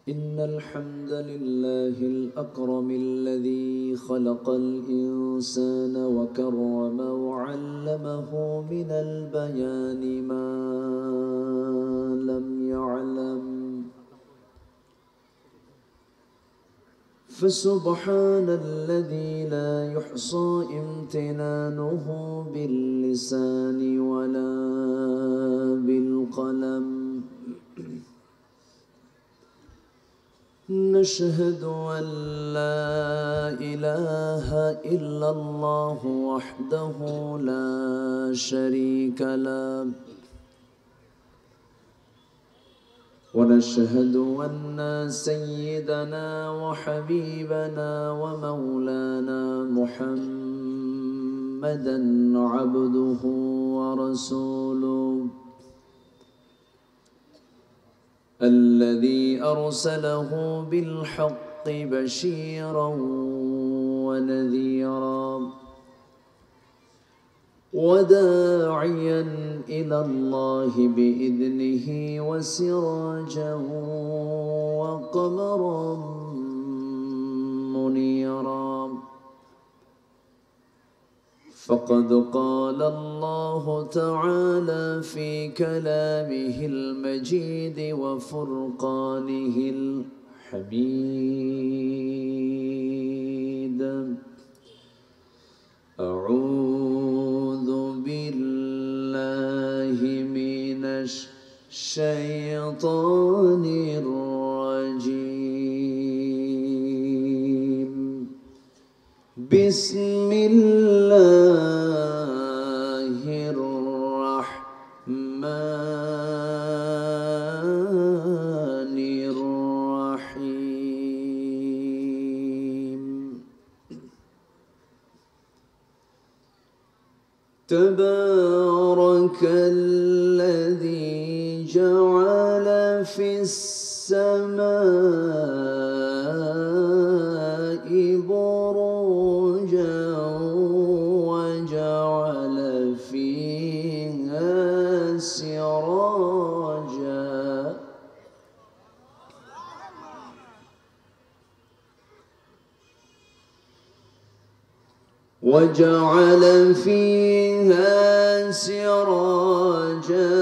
إن الحمد لله الأكرم الذي خلق الإنسان وكرم وعلمه من البيان ما لم يعلم، فسبحان الذي لا يحصى امتنانه باللسان ولا بالقلم. نشهد أن لا إله إلا الله وحده لا شريك له، ونشهد أن سيدنا وحبيبنا ومولانا محمدًا عبده ورسوله الذي أرسله بالحق بشيرا ونذيرا وداعيا إلى الله بإذنه وسراجا وقمرا منيرا. فقد قال الله تعالى في كلامه المجيد وفرقانه الحميد: أعوذ بالله من الشيطان الرجيم. بسم الله الرحمن الرحيم. تبارك الذي جعل في السماء بروجا وجعل فيها سراجا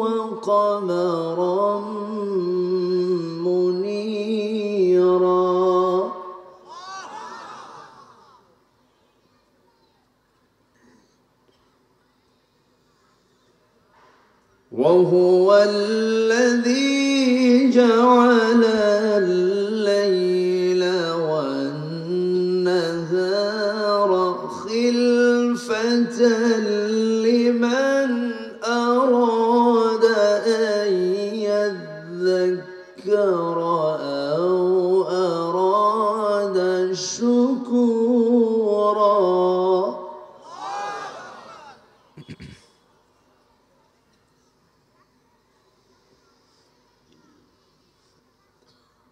وقمرا منيرا. وهو الذي جعل الليل والنهار خلفة لمن أراد أن يذكر أو أراد شكورا.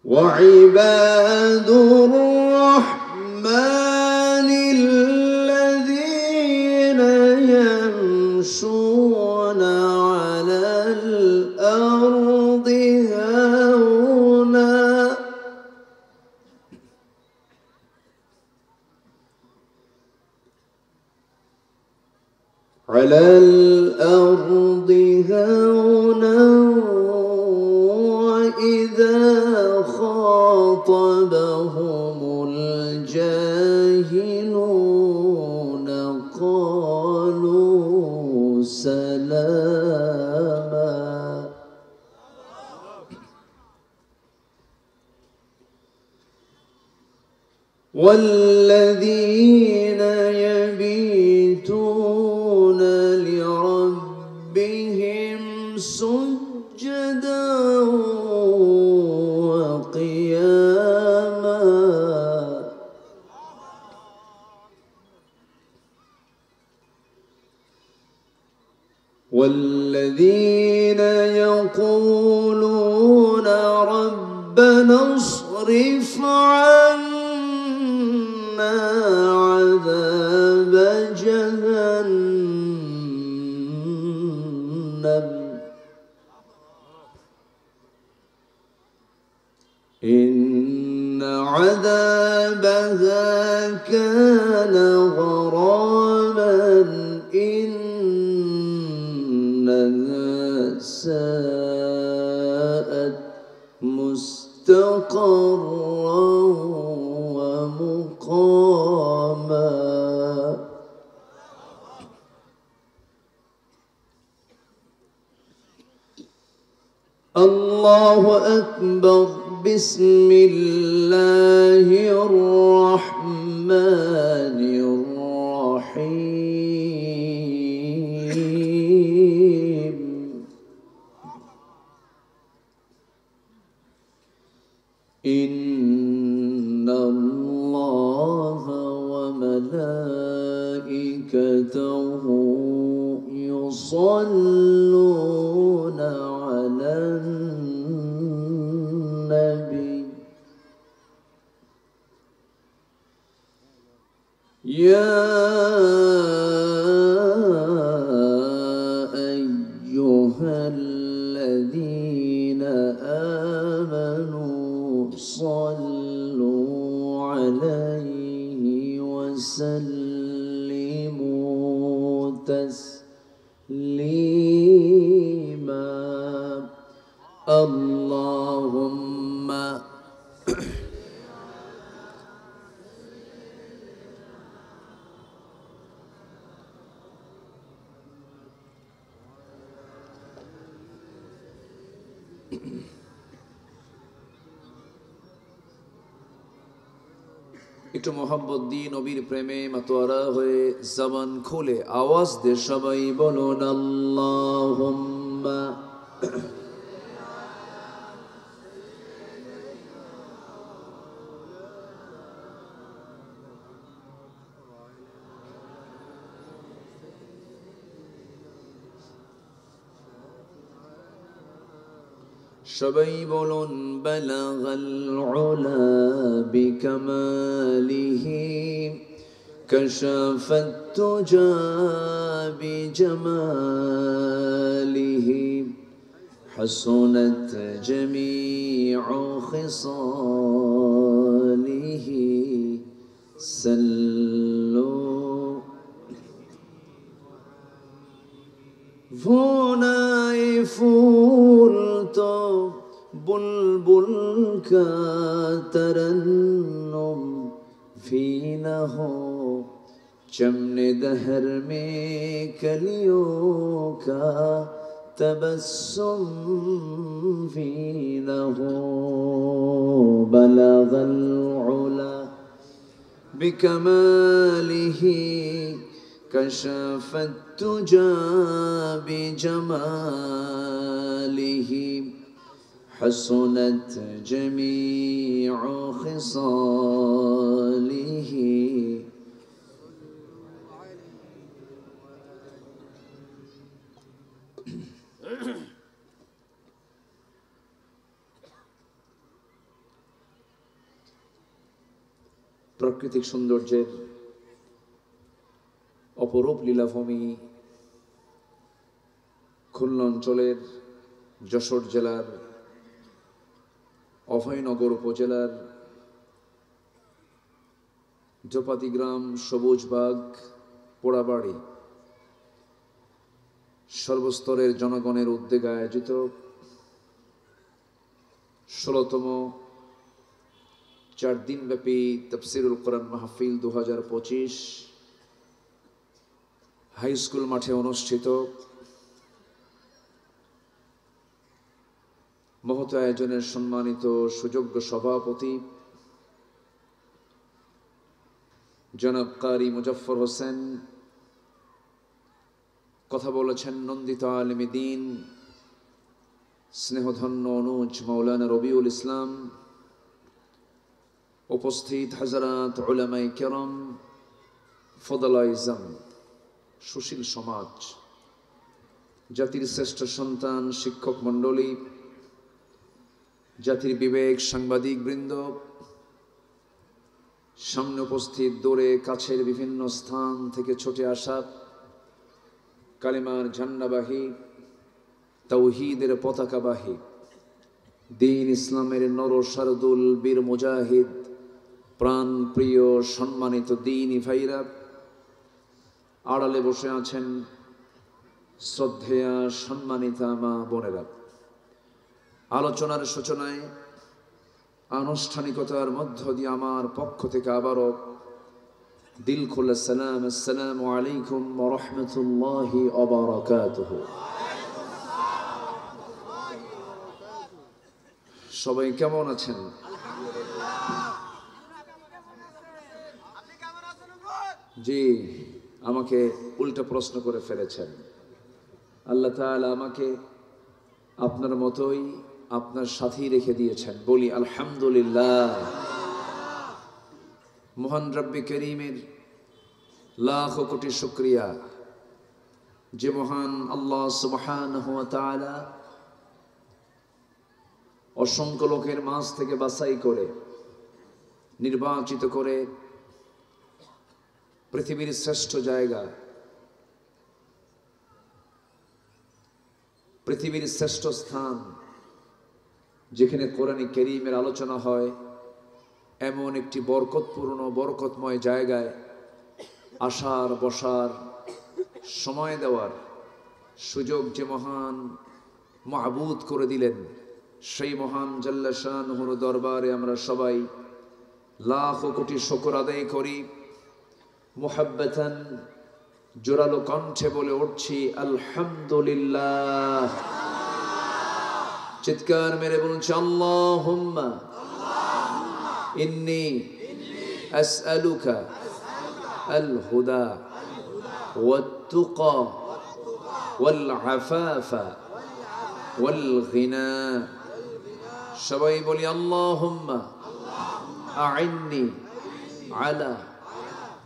وعباد الرحمن الذين يمشون على الأرض هونا وإذا خاطبهم الجاهلون قالوا سلاما. والذين يبيتون لربهم سجدا وقياما. والذين يقولون ربنا اصرف عنا عذاب جهنم إن عذابها كان غراما إنها ساءت مستقرا ومقاما. الله أكبر. بسم الله الرحمن الرحيم. إن الله وملائكته يصلون على النبي يا أيها الذين آمنوا صلوا عليه وسلموا تسليما. اللهم একটু মোহাম্মদ দিয়ে নবীর প্রেমে মাতোয়ারা হয়ে জবান খুলে আওয়াজ দিয়ে সবাই বলুন আল্লাহুম্মা। সবাই বলুন বালাগাল উলা বিকামালিহি কাশাফাত তুজা বিজামালিহি হাসুনাত জামিউ খিসালিহি সাল্লু। ভুনাই ফুল তো बुलबुल का तरन्नुम फी न हो, चमने दहर में कलियों का तबस्सुम फी न हो। बलगल उला बिकमालिही कशफत तुजा बिजमालिही حسنت جميع خصاله। প্রাকৃতিক সৌন্দর্যের অপরূপ লীলাভূমি খুলনা অঞ্চলের যশোর জেলার অভয়নগর উপজেলার জোপাতি গ্রাম সবুজবাগ পোড়াবাড়ি সর্বস্তরের জনগণের উদ্যোগে আয়োজিত ১৬তম ৪ দিনব্যাপী তাফসীরুল কোরআন মাহফিল ২০২৫ হাই স্কুল মাঠে অনুষ্ঠিত। মহৎ আয়োজনের সম্মানিত সুযোগ্য সভাপতি জনাব কারি মুজফফর হোসেন, কথা বলেছেন নন্দিত আলেমে দ্বীন স্নেহধন্য অনুজ মাওলানা রবিউল ইসলাম, উপস্থিত হাজরাত উলামায়ে কেরাম, ফদলায়ে ইজম, সুশীল সমাজ, জাতির শ্রেষ্ঠ সন্তান, শিক্ষক মণ্ডলী, জাতির বিবেক, সাংবাদিক বৃন্দ, সামনে উপস্থিত দূরে কাছের বিভিন্ন স্থান থেকে ছুটে আসা কালিমার ঝান্ডাবাহী, তাওহীদের পতাকাবাহী দিন ইসলামের নর শারদুল বীর মুজাহিদ, প্রাণ প্রিয় সম্মানিত দিনী ভাইরা, আড়ালে বসে আছেন শ্রদ্ধেয়া সম্মানিতা মা বোনেরা। আলোচনার সূচনায় আনুষ্ঠানিকতার মধ্য দিয়ে আমার পক্ষ থেকে আবারও দিল খুলে সালাম, আসসালামু আলাইকুম ওয়া রাহমাতুল্লাহি ওয়া বারাকাতুহু। সবাই কেমন আছেন? জি, আমাকে উল্টা প্রশ্ন করে ফেলেছেন। আল্লাহ তাআলা আমাকে আপনার মতোই আপনার সাথেই রেখে দিয়েছেন, বলি আলহামদুলিল্লাহ। মহান রব্বে করিমের লাখ কোটি শুকরিয়া, যে মহান আল্লাহ সুবহানাহু ওয়া তাআলা অসংখ্য লোকের মাঝ থেকে বাছাই করে নির্বাচিত করে পৃথিবীর শ্রেষ্ঠ জায়গা, পৃথিবীর শ্রেষ্ঠ স্থান, যেখানে কোরআনে কারীমের আলোচনা হয়, এমন একটি বরকতপূর্ণ বরকতময় জায়গায় আসার বসার সময় দেওয়ার সুযোগ যে মহান মাবুদ করে দিলেন, সেই মহান জাল্লা শানুহুর দরবারে আমরা সবাই লাখ কোটি শুকর আদায় করি। মুহাব্বাতান জোরালো কণ্ঠে বলে উঠছি আলহামদুলিল্লাহ। চিৎকার মেরে বলছি আল্লাহুম্মা ইন্নী আসআলুকা আল হুদা ওয়াত তুকা ওয়াল আফাফা ওয়াল গিনা। সবাই বলি আল্লাহুম্মা আইন্নি আলা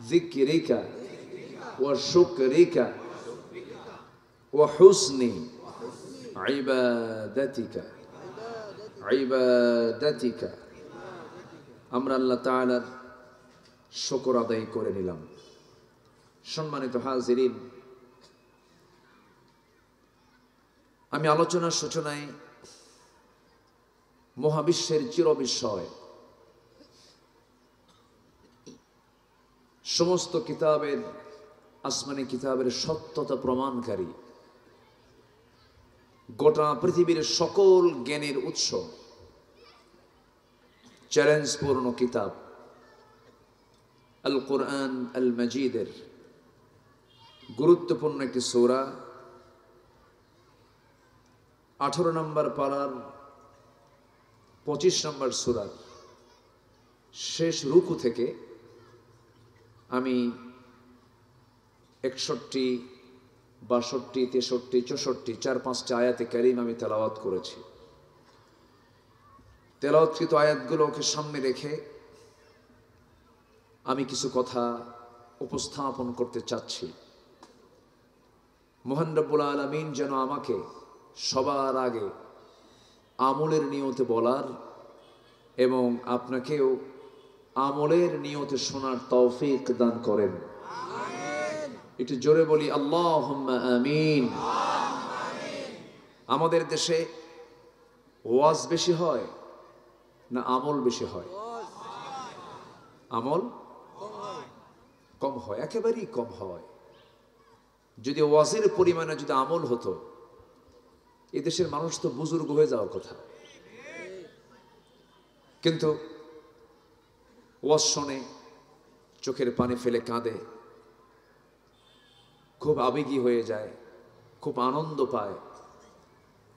যিকরিকা ওয়া শুকরিকা ওয়া হুসনি ইবাদাতিকা। আমরা আল্লাহ তাআলার শুকর আদায় করে নিলাম। সম্মানিত হাজিরিন, আমি আলোচনার সূচনায় মহাবিশ্বের চিরবিস্ময়, সমস্ত কিতাবের, আসমানি কিতাবের সত্যতা প্রমাণকারী, গোটা পৃথিবীর সকল জ্ঞানের উৎস, চ্যালেঞ্জপূর্ণ কিতাব আল কোরআন আল মাজিদের গুরুত্বপূর্ণ একটি সূরা, 18 নম্বর পারার 25 নম্বর সূরার শেষ রুকু থেকে আমি 61, 62, 63, 64, 4-5টা আয়াতে কারীম আমি তেলাওয়াত করেছি। তেলাওয়াতকৃত আয়াতগুলোকে সামনে রেখে আমি কিছু কথা উপস্থাপন করতে চাচ্ছি। মহান রব্বুল আলামিন যেন আমাকে সবার আগে আমলের নিয়তে বলার এবং আপনাকেও আমলের নিয়তে শোনার তৌফিক দান করেন। একটু জোরে বলি আল্লাহুম্মা আমিন। আমাদের দেশে ওয়াজ বেশি হয় না আমল বেশি হয়? আমল কম হয়, একেবারেই কম হয়। যদি ওয়াজের পরিমাণে যদি আমল হতো, এদেশের মানুষ তো বুজুর্গ হয়ে যাওয়ার কথা। কিন্তু ওয়াজ শোনে, চোখের পানি ফেলে কাঁদে, খুব আবেগী হয়ে যায়, খুব আনন্দ পায়,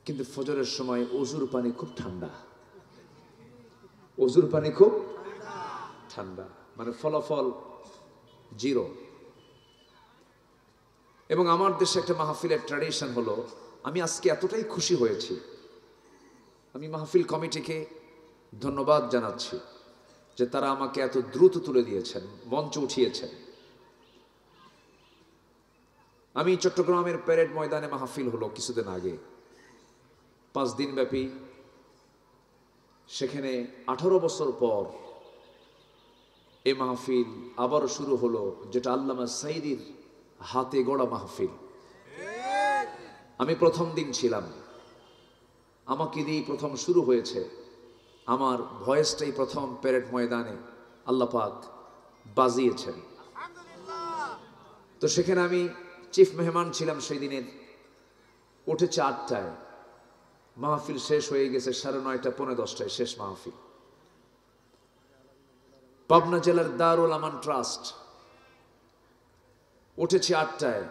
কিন্তু ফজরের সময় ওযুর পানি খুব ঠান্ডা, ওযুর পানি খুব ঠান্ডা, মানে ফলাফল জিরো। এবং আমার দেশে একটা মাহফিলের ট্র্যাডিশন হলো, আমি আজকে এতটাই খুশি হয়েছি, আমি মাহফিল কমিটিকে ধন্যবাদ জানাচ্ছি যে তারা আমাকে এত দ্রুত তুলে দিয়েছেন, মঞ্চ উঠিয়েছেন। আমি চট্টগ্রামের প্যারেড ময়দানে মাহফিল হলো কিছুদিন আগে, 5 দিন ব্যাপী। সেখানে 18 বছর পর এই মাহফিল আবারও শুরু হলো, যেটা আল্লামা সাঈদীর হাতে গড়া মাহফিল। আমি প্রথম দিন ছিলাম, আমাকে দিয়েই প্রথম শুরু হয়েছে। আমার ভয়েসটাই প্রথম প্যারেড ময়দানে আল্লাহ পাক বাজিয়েছেন। তো সেখানে আমি চিফ মেহমান ছিলাম সেই দিনের। উঠেছে 8টায়, মাহফিল শেষ হয়ে গেছে 9:30 পৌনে 10টায় শেষ মাহফিল। পাবনা জেলার দারুল আমান ট্রাস্ট। উঠেছে 8টায়,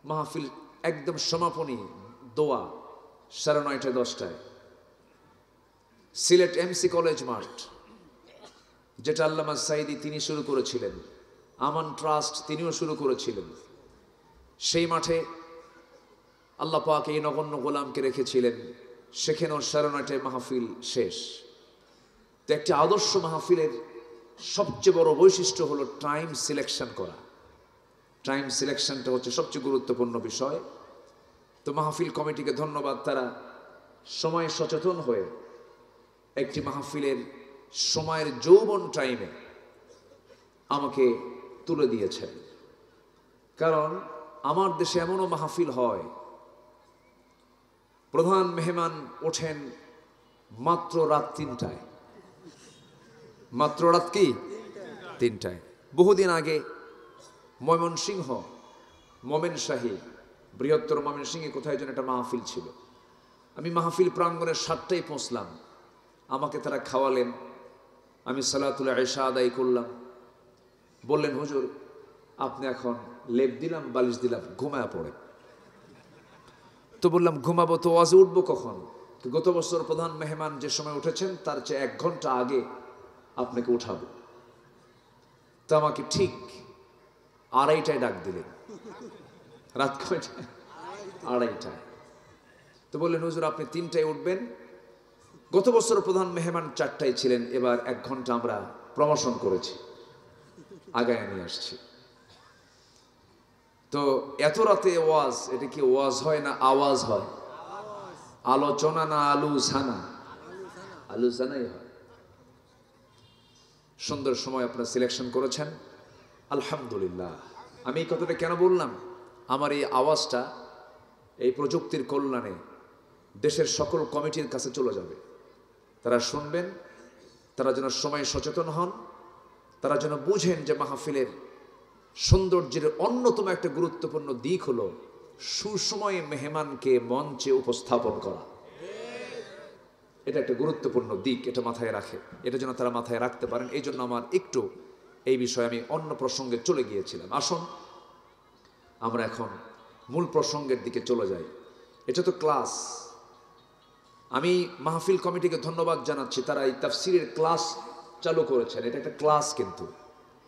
মাহফিল একদম সমাপনী দোয়া 9:30 10টায়। সিলেট এমসি কলেজ মাঠ, যেটা আল্লামা সাইদি তিনি শুরু করেছিলেন, আমান ট্রাস্ট তিনিও শুরু করেছিলেন। সেই মাঠে আল্লাহ পাক এই নগণ্য গোলামকে রেখেছিলেন, সেখানেও 9:30 মাহফিল শেষ। তো একটি আদর্শ মাহফিলের সবচেয়ে বড় বৈশিষ্ট্য হলো টাইম সিলেকশন করা। টাইম সিলেকশনটা হচ্ছে সবচেয়ে গুরুত্বপূর্ণ বিষয়। তো মাহফিল কমিটিকে ধন্যবাদ, তারা সময় সচেতন হয়ে একটি মাহফিলের সময়ের যৌবন টাইমে আমাকে তুলে দিয়েছেন। কারণ আমার দেশে এমনও মাহফিল হয়, প্রধান মেহমান ওঠেন মাত্র রাত 3টায়। মাত্র রাত কি 3টায়। বহুদিন আগে ময়মনসিংহ, মোমেনশাহী, বৃহত্তর ময়মনসিংহে কোথায় যেন একটা মাহফিল ছিল। আমি মাহফিল প্রাঙ্গণে 7টায় পৌঁছলাম। আমাকে তারা খাওয়ালেন, আমি সালাতুল ইশা আদায় করলাম। বললেন, হুজুর আপনি এখন লেপ দিলাম, বালিশ দিলাম, ঘুমায় পড়ে। তো বললাম, ঘুমাবো তো ওয়াজে উঠবো কখন? গত বছর প্রধান মেহমান যে সময় উঠেছেন তার চেয়ে 1 ঘন্টা আগে আপনাকে উঠাবো। তো আমাকে ঠিক 2:30টায় ডাক দিলেন। রাত কয়টায়? 2:30টায়। তো বললেন, হুজুর আপনি 3টায় উঠবেন। গত বছর প্রধান মেহমান 4টায় ছিলেন, এবার 1 ঘন্টা আমরা প্রমোশন করেছি, আগায় নিয়ে আসছি। তো এত রাতে ওয়াজ, এটা কি ওয়াজ হয় না আওয়াজ হয়? আলোচনা না আলোচনা? আলোচনাই হয়। সুন্দর সময় আপনারা সিলেকশন করেছেন, আলহামদুলিল্লাহ। আমি এই কথাটা কেন বললাম? আমার এই আওয়াজটা এই প্রযুক্তির কল্যাণে দেশের সকল কমিটির কাছে চলে যাবে। তারা শুনবেন, তারা যেন সময় সচেতন হন, তারা যেন বুঝেন যে মাহফিলের সৌন্দর্যের অন্যতম একটা গুরুত্বপূর্ণ দিক হলো সুসময়ে মেহমানকে মঞ্চে উপস্থাপন করা। এটা একটা গুরুত্বপূর্ণ দিক, এটা মাথায় রাখে। এটা যেন তারা মাথায় রাখতে পারেন। এই জন্য আমার একটু এই বিষয়ে আমি অন্য প্রসঙ্গে চলে গিয়েছিলাম। আসুন আমরা এখন মূল প্রসঙ্গের দিকে চলে যাই। এটা তো ক্লাস। আমি মাহফিল কমিটিকে ধন্যবাদ জানাচ্ছি, তারা এই তাফসিরের ক্লাস চালু করেছেন। এটা একটা ক্লাস, কিন্তু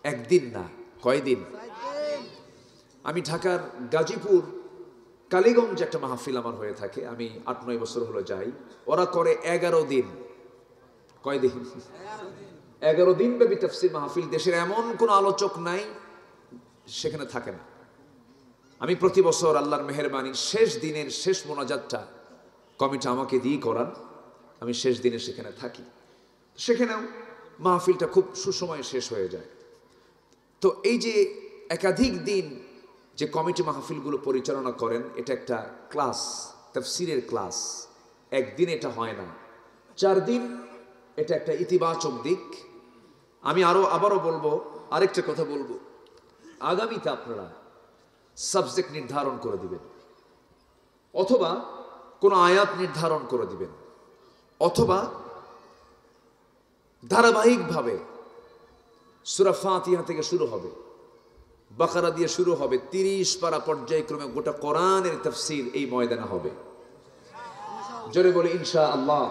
একদিন না, কয়দিন? আমি ঢাকার গাজীপুর কালীগঞ্জ একটা মাহফিল আমার হয়ে থাকে, আমি 8-9 বছর হলো যাই। ওরা করে 11 দিন। কয়দিন? 11 দিন ব্যাপী তাফসির মাহফিল। দেশের এমন কোনো আলোচক নাই সেখানে থাকে না। আমি প্রতি বছর আল্লাহর মেহেরবানি শেষ দিনের শেষ মোনাজাতটা কমিটি আমাকে দিয়ে করান, আমি শেষ দিনে সেখানে থাকি। সেখানেও মাহফিলটা খুব সুসময়ে শেষ হয়ে যায়। তো এই যে একাধিক দিন যে কমিটি মাহফিলগুলো পরিচালনা করেন, এটা একটা ক্লাস, তাফসিরের ক্লাস। একদিন এটা হয় না, 4 দিন। এটা একটা ইতিবাচক দিক। আমি আবারও বলবো, আরেকটা কথা বলবো, আগামীতে আপনারা সাবজেক্ট নির্ধারণ করে দিবেন, অথবা কোনো আয়াত নির্ধারণ করে দিবেন, অথবা ধারাবাহিকভাবে সূরা ফাতিহা থেকে শুরু হবে, বাকারা দিয়ে শুরু হবে, 30 পারা পর্যায়ক্রমে গোটা কোরআনের তাফসীর এই ময়দানে হবে। জোরে বলে ইনশাআল্লাহ।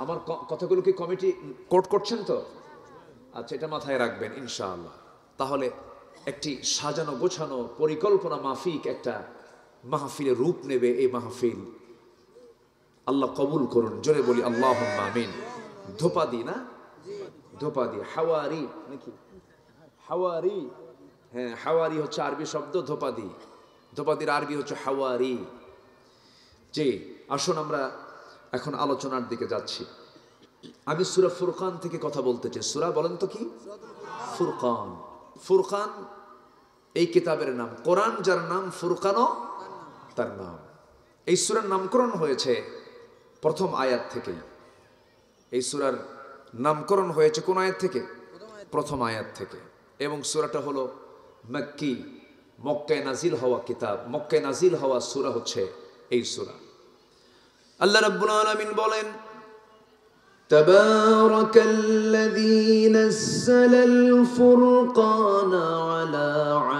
আমার কথাগুলো কি কমিটি কোট করছেন তো? আচ্ছা, এটা মাথায় রাখবেন ইনশাআল্লাহ। তাহলে একটি সাজানো গোছানো পরিকল্পনা মাফিক একটা মাহফিলের রূপ নেবে এই মাহফিল। আল্লাহ কবুল করুন। জোরে বলি আল্লাহুম্মা আমিন। ধোপাদি না, ধোপাদি, হাওয়ারি নাকি? হাওয়ারি, হ্যাঁ, হাওয়ারি হচ্ছে আরবি শব্দ, ধোপাদি, ধোপাদির আরবি হচ্ছে হাওয়ারি। জি, আসুন আমরা এখন আলোচনার দিকে যাচ্ছি। আমি সূরা ফুরকান থেকে কথা বলতে চাই। সূরা বলেন তো কি? ফুরকান। ফুরকান এই কিতাবের নাম। কোরআন যার নাম, ফুরকানও তার নাম। এই সূরার নামকরণ হয়েছে প্রথম আয়াত থেকেই। এই সূরার নামকরণ হয়েছে কোন আয়াত থেকে? প্রথম আয়াত থেকে। এবং সূরাটা হলো মক্কি, মক্কায় নাজিল হওয়া কিতাব, মক্কায় নাজিল হওয়া সূরা হচ্ছে এই সূরা। আল্লাহ রাব্বুল আলামিন বলেন, তাবারাকাল্লাযী নাযালাল ফুরকানা আলা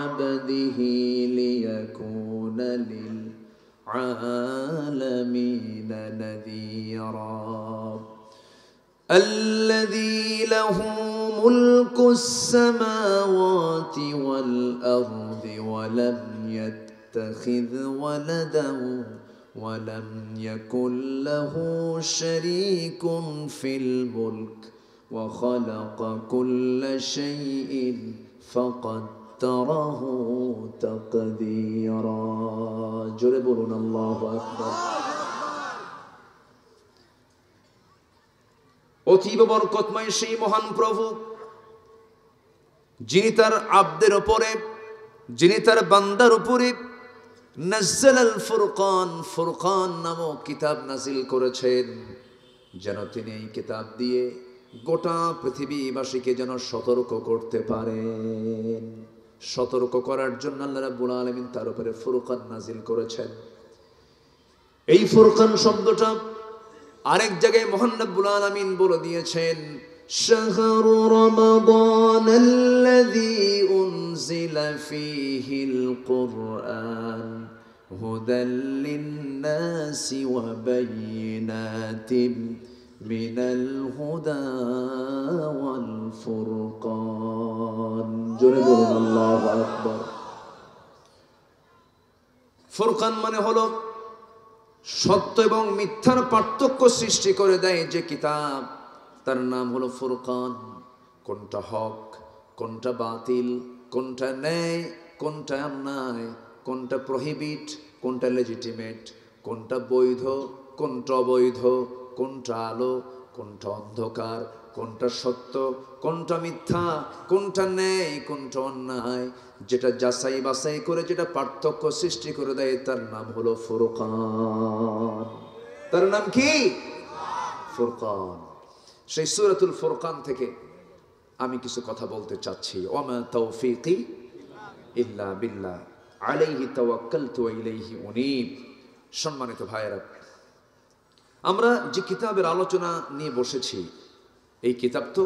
আবদিহি লিয়াকুনা লিল আলামিনা নাযীরা الذي له ملك السماوات والأرض ولم يتخذ ولدا ولم يكن له شريك في الملك وخلق كل شيء فقدره تقديرا جربنا الله أكبر অতীব বরকতময় সেই মহান প্রভু যিনি তার আব্দের উপরে, যিনি তার বান্দার উপরে নাযালাল ফুরকান, ফুরকান নামক কিতাব নাজিল করেছেন, যেন তিনি এই কিতাব দিয়ে গোটা পৃথিবীবাসীকে যেন সতর্ক করতে পারেন। সতর্ক করার জন্য আল্লাহ রাব্বুল আলামিন তার উপরে ফুরকান নাজিল করেছেন। এই ফুরকান শব্দটা আরেক জায়গায় মহান রব্বুল আলামিন বলে দিয়েছেন, শাহরু রমাদানাল্লাযী উনজিলা ফীহিল কুরআন হুদাল লিন-নাসি ওয়া বায়িনাতিন মিনাল হুদা ওয়াল ফুরকান। জোরে বলুন আল্লাহু আকবার। ফুরকান মানে হলো সত্য এবং মিথ্যার পার্থক্য সৃষ্টি করে দেয় যে কিতাব, তার নাম হলো ফুরকান। কোনটা হক, কোনটা বাতিল, কোনটা ন্যায়, কোনটা অন্যায়, কোনটা প্রহিবিট, কোনটা লেজিটিমেট, কোনটা বৈধ, কোনটা অবৈধ, কোনটা আলো, কোনটা অন্ধকার, কোনটা সত্য, কোনটা মিথ্যা, কোনটা ন্যায়, কোনটা অন্যায়, যেটা যাচাই বাছাই করে যেটা পার্থক্য সৃষ্টি করে দেয় তার নাম হলো ফুরকান। তার নাম কি? ফুরকান। সেই সূরাতুল ফুরকান থেকে আমি কিছু কথা বলতে চাচ্ছি। ওয়ামা তাওফীকি ইল্লা বিল্লাহ আলাইহি তাওয়াক্কালতু ওয়া ইলাইহি উনীব। সম্মানিত ভাইয়েরা, আমরা যে কিতাবের আলোচনা নিয়ে বসেছি, এই কিতাব তো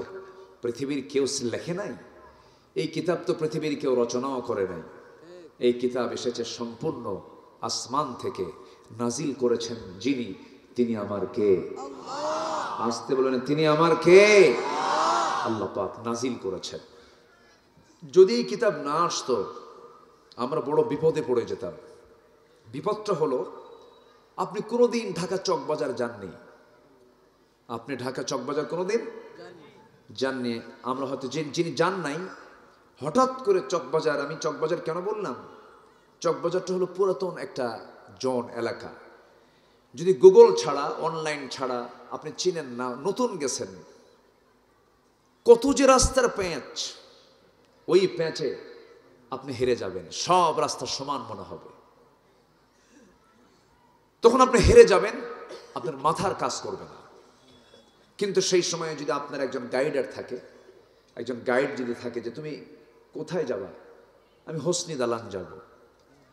পৃথিবীর কেউ লেখে নাই, এই কিতাব তো পৃথিবীর কেউ রচনাও করে নাই। এই কিতাব এসেছে সম্পূর্ণ আসমান থেকে, নাজিল করেছেন যিনি, তিনি আমার কে? আসতে বলেন, তিনি আমার কে? আল্লাহ পাক নাজিল করেছেন। যদি এই কিতাব না আসতো আমরা বড় বিপদে পড়ে যেতাম। বিপদটা হলো, আপনি কোনোদিন ঢাকা চকবাজার যাননি, আপনি ঢাকা চকবাজার কোনোদিন যাননি। আমরা হয়তো যিনি যান নাই, হঠাৎ করে চকবাজার, আমি চকবাজার কেন বললাম? চকবাজারটা হলো পুরাতন একটা জোন এলাকা। যদি গুগল ছাড়া, অনলাইন ছাড়া আপনি চিনেন না, নতুন গেছেন, কত যে রাস্তার প্যাঁচ, ওই প্যাঁচে আপনি হেরে যাবেন। সব রাস্তা সমান মনে হবে, তখন আপনি হেরে যাবেন, আপনার মাথার কাজ করবে না। কিন্তু সেই সময়ে যদি আপনার একজন গাইডার থাকে, একজন গাইড যদি থাকে যে তুমি কোথায় যাবা, আমি হোসনি দালান যাব,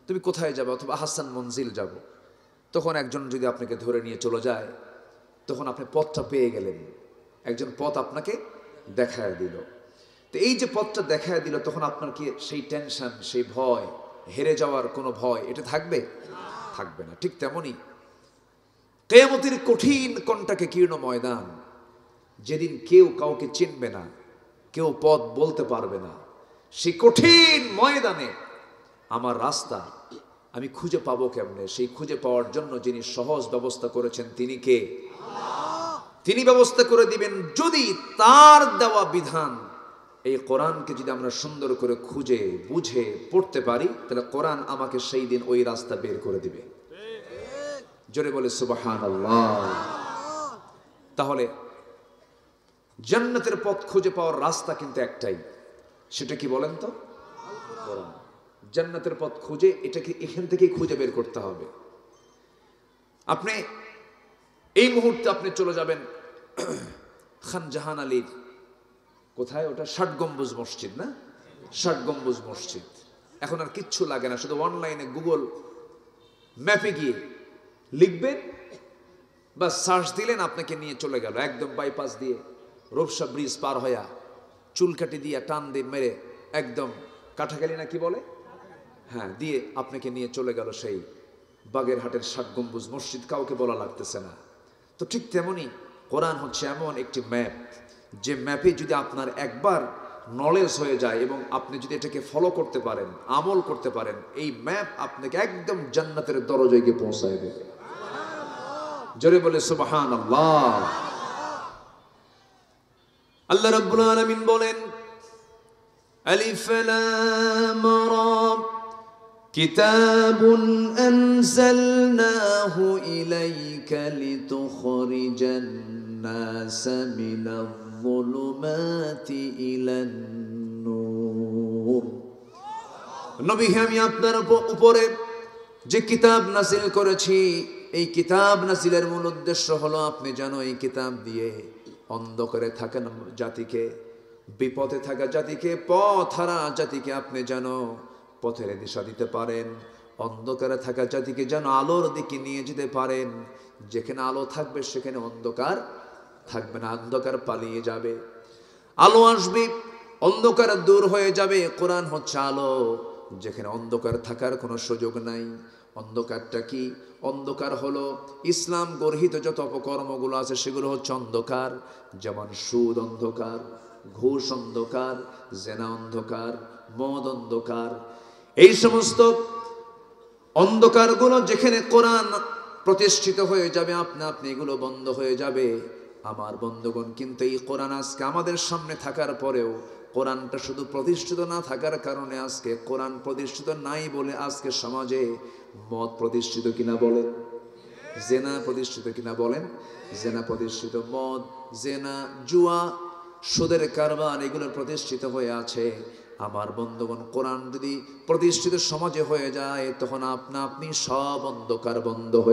তুমি কোথায় যাবা, অথবা হাসান মঞ্জিল যাব, তখন একজন যদি আপনাকে ধরে নিয়ে চলে যায়, তখন আপনি পথটা পেয়ে গেলেন, একজন পথ আপনাকে দেখায় দিল। তো এই যে পথটা দেখায় দিল, তখন আপনার কি সেই টেনশন, সেই ভয়, হেরে যাওয়ার কোনো ভয় এটা থাকবে? থাকবে না। ঠিক তেমনি কিয়ামতের কঠিন কণ্টাকে কীর্ণ ময়দান, যেদিন কেউ কাউকে চিনবে না, কেউ পথ বলতে পারবে না, সেই কঠিন ময়দানে আমার রাস্তা আমি খুঁজে পাবো কেমনে? সেই খুঁজে পাওয়ার জন্য যিনি সহজ ব্যবস্থা করেছেন তিনি কে? তিনি ব্যবস্থা করে দিবেন। যদি তার দেওয়া বিধান, এই কোরআনকে যদি আমরা সুন্দর করে খুঁজে বুঝে পড়তে পারি, তাহলে কোরআন আমাকে সেই দিন ওই রাস্তা বের করে দিবে। জোরে বলে সুবহানাল্লাহ। তাহলে জান্নাতের পথ খুঁজে পাওয়ার রাস্তা কিন্তু একটাই, সেটা কি বলেন তো? কোরআন। জান্নাতের পথ খুঁজে, এটাকে এখান থেকেই খুঁজে বের করতে হবে। আপনি এই মুহূর্তে আপনি চলে যাবেন খান জাহান আলীর কোথায় ওটা, ৬০ গম্বুজ মসজিদ না, ৬০ গম্বুজ মসজিদ। এখন আর কিচ্ছু লাগে না, শুধু অনলাইনে গুগল ম্যাপে গিয়ে লিখবেন বা সার্চ দিলেন, আপনাকে নিয়ে চলে গেল একদম বাইপাস দিয়ে, রূপসা ব্রিজ পার হইয়া, চুলকাটি দিয়ে টান দিয়ে মেরে একদম কাঠাখালি না কি বলে, হ্যাঁ, দিয়ে আপনাকে নিয়ে চলে গেল সেই বাগেরহাটের ৬০ গম্বুজ মসজিদ। কাউকে বলা লাগতেছে না। তো ঠিক তেমনি কোরআন হচ্ছে এমন একটি ম্যাপ, যে ম্যাপে যদি আপনার একবার নলেজ হয়ে যায় এবং আপনি যদি এটাকে ফলো করতে পারেন, আমল করতে পারেন, এই ম্যাপ আপনাকে একদম জান্নাতের দরজায় গিয়ে পৌঁছায় দেবে। জোরে বলে সুবহানাল্লাহ। আল্লাহ রাব্বুল আলামিন বলেন, আলিফ লাম রা কিতাবুন আনজালনাহু ইলাইকা লিতুখরিজান নাসা মিনাল যুলুমাতি ইলান নূর। নবী, আমি আপনার উপরে যে কিতাব নাযিল করেছি, এই কিতাব নাযিলের মূল উদ্দেশ্য হলো আপনি যেন এই কিতাব দিয়ে অন্ধকারে থাকা জাতিকে, বিপদে থাকা জাতিকে, পথ হারা জাতিকে আপনি যেন পথের দিশা দিতে পারেন, অন্ধকারে থাকা জাতিকে যেন আলোর দিকে নিয়ে যেতে পারেন। যেখানে আলো থাকবে সেখানে অন্ধকার থাকবে না, অন্ধকার পালিয়ে যাবে, আলো আসবে, অন্ধকার দূর হয়ে যাবে। কোরআন হচ্ছে আলো, যেখানে অন্ধকার থাকার কোনো সুযোগ নাই। অন্ধকারটা কি? অন্ধকার হলো ইসলাম গর্হিত যত অপকর্মগুলো আছে সেগুলো হচ্ছে অন্ধকার। যেমন সুদ অন্ধকার, ঘুষ অন্ধকার, জেনা অন্ধকার, মদ অন্ধকার। এই সমস্ত অন্ধকারগুলো যেখানে কোরআন প্রতিষ্ঠিত হয়ে যাবে, আপনি এগুলো বন্ধ হয়ে যাবে। আমার বন্ধুগণ, কিন্তু এই কোরআন আজকে আমাদের সামনে থাকার পরেও, কোরআনটা শুধু প্রতিষ্ঠিত না থাকার কারণে, আজকে কোরআন প্রতিষ্ঠিত নাই বলে আজকে সমাজে মদ প্রতিষ্ঠিত কিনা বলেন, জেনা প্রতিষ্ঠিত কিনা বলেন, জেনা প্রতিষ্ঠিত, মদ, জেনা, জুয়া, সুদের কারবার, এগুলো প্রতিষ্ঠিত হয়ে আছে। আমার বন্ধুগণ, কোরআন যদি প্রতিষ্ঠিত সমাজে হয়ে যায়, তখন আপনি সব অন্ধকার বন্ধ হয়ে